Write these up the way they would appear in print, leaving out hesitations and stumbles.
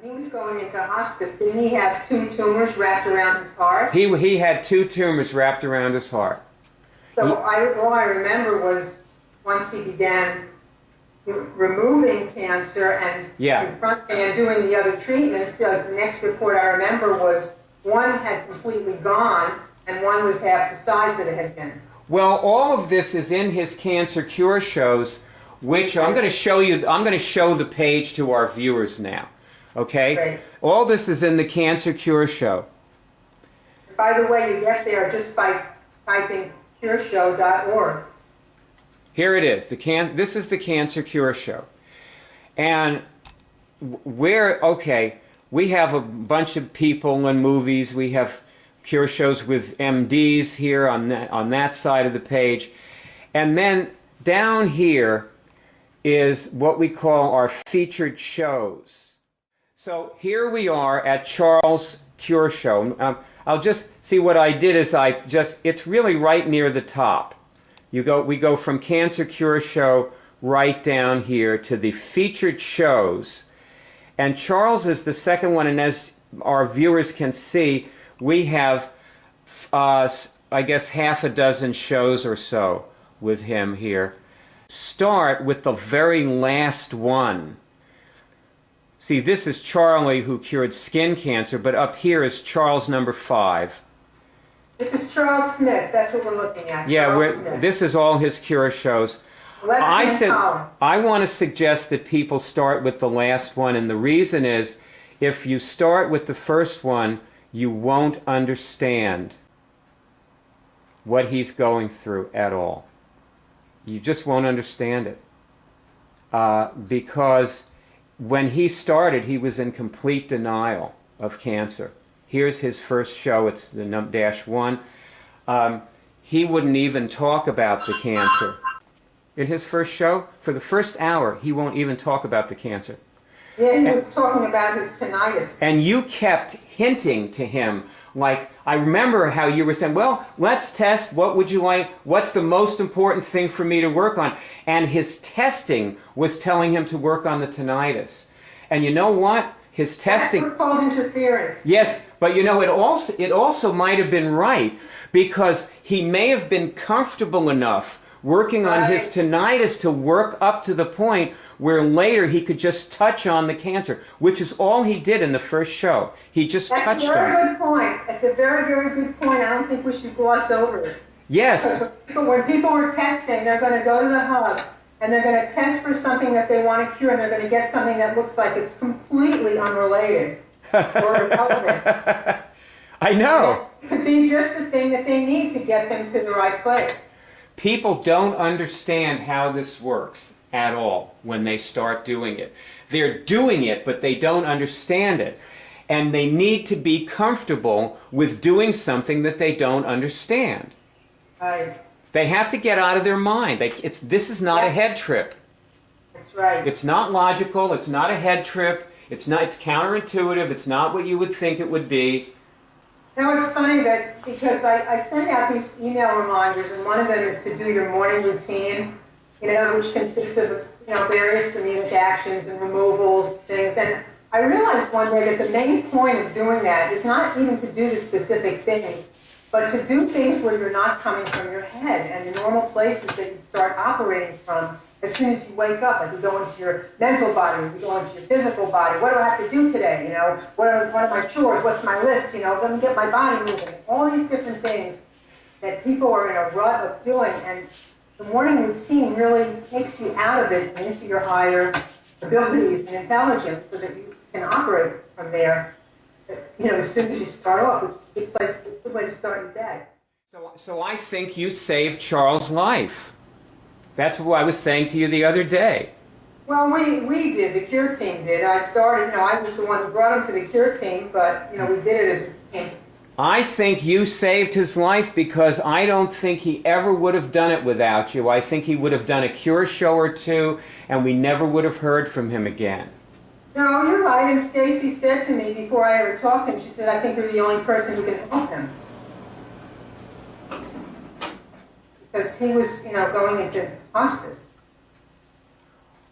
He was going into hospice. Didn't he have 2 tumors wrapped around his heart? He had 2 tumors wrapped around his heart. So all I remember was once he began removing cancer and confronting and doing the other treatments, the next report I remember was one had completely gone and one was half the size that it had been. Well, all of this is in his Cancer Cure shows, which I'm going to show you. I'm going to show the page to our viewers now. Okay? Great. All this is in the Cancer Cure Show. By the way, you get there just by typing cureshow.org. Here it is. This is the Cancer Cure Show. And we have a bunch of people and movies. We have cure shows with MDs here on that side of the page. And then down here is what we call our featured shows. So here we are at Charles' Cure Show. I'll just see what I did is it's really right near the top. We go from Cancer Cure Show right down here to the featured shows. And Charles is the second one, and as our viewers can see, we have, I guess, half a dozen shows or so with him here. Start with the very last one. See, this is Charlie who cured skin cancer, but up here is Charles number 5. This is Charles Smith. That's what we're looking at. Yeah, this is all his cure shows. I want to suggest that people start with the last one, and the reason is if you start with the first one, you won't understand what he's going through at all. You just won't understand it. Because when he started, he was in complete denial of cancer. Here's his first show. It's the -1. He wouldn't even talk about the cancer. In his first show, for the first hour, he won't even talk about the cancer. Yeah, he was talking about his tinnitus. And you kept hinting to him, like, I remember how you were saying, well, let's test, what would you like, what's the most important thing for me to work on? And his testing was telling him to work on the tinnitus. And you know what? His testing... That's called interference. Yes, but you know, it also might have been right, because he may have been comfortable enough working on his tinnitus to work up to the point where later he could just touch on the cancer, which is all he did in the first show. He just touched on it. That's a very good point. That's a very, very good point. I don't think we should gloss over it. Yes. When people are testing, they're going to go to the hub and they're going to test for something that they want to cure, and they're going to get something that looks like it's completely unrelated or irrelevant. I know. It could be just the thing that they need to get them to the right place. People don't understand how this works at all when they start doing it. They're doing it, but they don't understand it. And they need to be comfortable with doing something that they don't understand. Right. They have to get out of their mind. This is not a head trip. That's right. It's not logical. It's not a head trip. It's counterintuitive. It's not what you would think it would be. Now, it's funny that because I send out these email reminders, and one of them is to do your morning routine, which consists of various immune actions and removals, things. And I realized one day that the main point of doing that is not even to do the specific things, but to do things where you're not coming from your head and the normal places that you start operating from as soon as you wake up. Like you go into your mental body, you go into your physical body. What do I have to do today? What are my chores? What's my list? Let me get my body moving. All these different things that people are in a rut of doing, and the morning routine really takes you out of it and into your higher abilities and intelligence, so that you can operate from there. As soon as you start off, which is a good way to start your day. So I think you saved Charles' life. That's what I was saying to you the other day. Well, we did. The Cure team did. I started, I was the one who brought him to the Cure team, but, we did it as a team. I think you saved his life because I don't think he ever would have done it without you. I think he would have done a Cure show or two, and we never would have heard from him again. No, you're right. And Stacy said to me before I ever talked to him, she said, I think you're the only person who can help him. Because he was, going into hospice.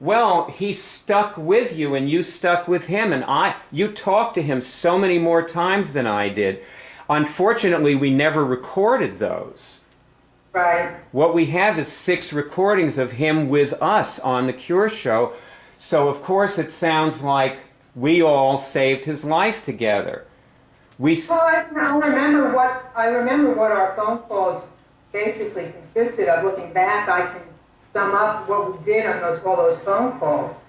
Well, he stuck with you and you stuck with him, and you talked to him so many more times than I did. Unfortunately, we never recorded those. Right. What we have is 6 recordings of him with us on the Cure Show. So, of course, it sounds like we all saved his life together. Well, I remember what our phone calls basically consisted of. Looking back, I can sum up what we did on all those phone calls.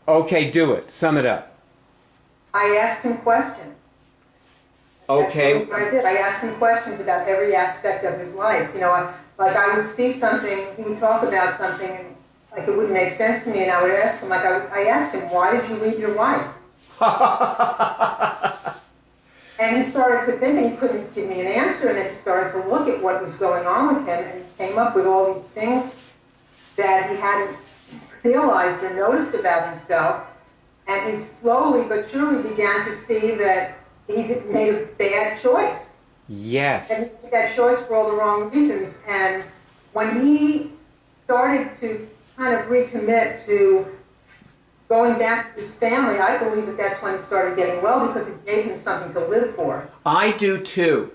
Okay, do it. Sum it up. I asked him questions. Okay. That's what I did. I asked him questions about every aspect of his life. You know, like I would see something, he would talk about something, and like it wouldn't make sense to me, and I would ask him, like I asked him, why did you leave your wife? And he started to think, and he couldn't give me an answer, and then he started to look at what was going on with him, and he came up with all these things that he hadn't realized or noticed about himself, and he slowly but surely began to see that he made a bad choice. Yes. And he made that choice for all the wrong reasons. And when he started to kind of recommit to going back to his family, I believe that that's when he started getting well, because it gave him something to live for. I do too.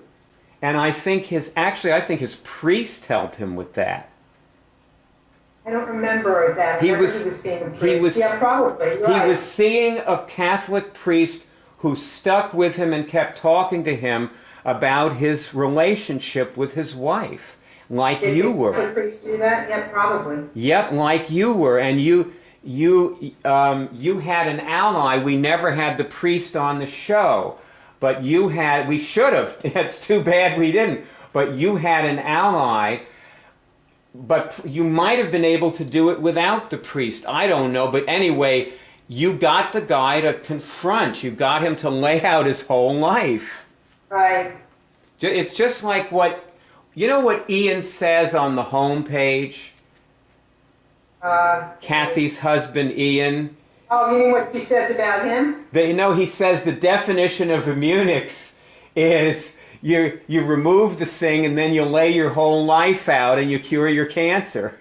And I think his priest helped him with that. I don't remember that. He was seeing a priest. Yeah, probably. Right. He was seeing a Catholic priest who stuck with him and kept talking to him about his relationship with his wife, like you were. Did the priest do that? Yeah, probably. Yep, like you were, and you had an ally. We never had the priest on the show, but you had. We should have. It's too bad we didn't. But you had an ally. But you might have been able to do it without the priest. I don't know. But anyway, you got the guy to confront. You got him to lay out his whole life. Right. It's just like what Ian says on the home page? Kathy's husband, Ian. Oh, you mean what he says about him? He says the definition of immunics is you remove the thing and then you lay your whole life out and you cure your cancer.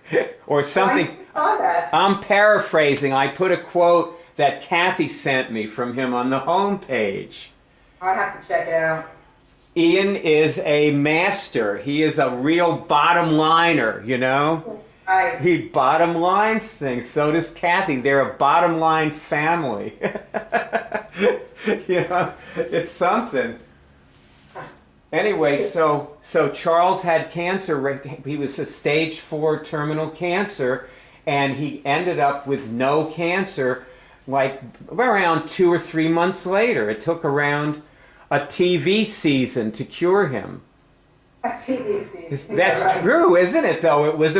Or something. I saw that. I'm paraphrasing. I put a quote that Kathy sent me from him on the home page. I'll have to check it out. Ian is a master. He is a real bottom liner, you know? Right. He bottom lines things. So does Kathy. They're a bottom line family. You know, it's something. Anyway, so Charles had cancer. He was a stage 4 terminal cancer, and he ended up with no cancer like around 2 or 3 months later. It took around a TV season to cure him. A TV season. That's right. true, isn't it, though? It was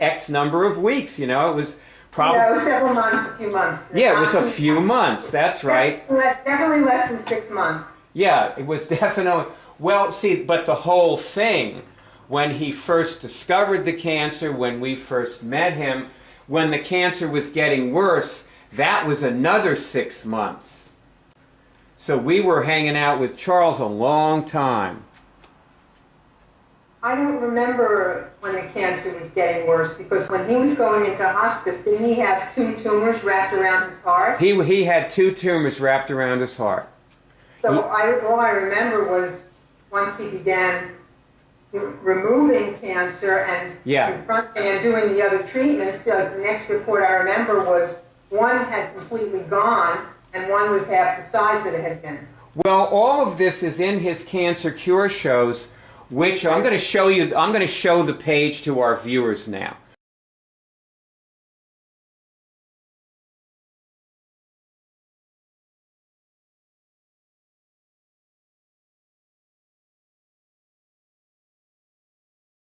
X number of weeks, you know? It was probably... Yeah, it was several months, a few months. Yeah, it was a few months, that's right. Definitely less than 6 months. Yeah, it was definitely... Well, see, but the whole thing, when he first discovered the cancer, when we first met him, when the cancer was getting worse, that was another 6 months. So we were hanging out with Charles a long time. I don't remember when the cancer was getting worse, because when he was going into hospice, didn't he have 2 tumors wrapped around his heart? He had 2 tumors wrapped around his heart. So all I remember was once he began removing cancer and confronting and doing the other treatments, the next report I remember was one had completely gone and one was half the size that it had been. Well, all of this is in his Cancer Cure shows, which I'm going to show you. I'm going to show the page to our viewers now.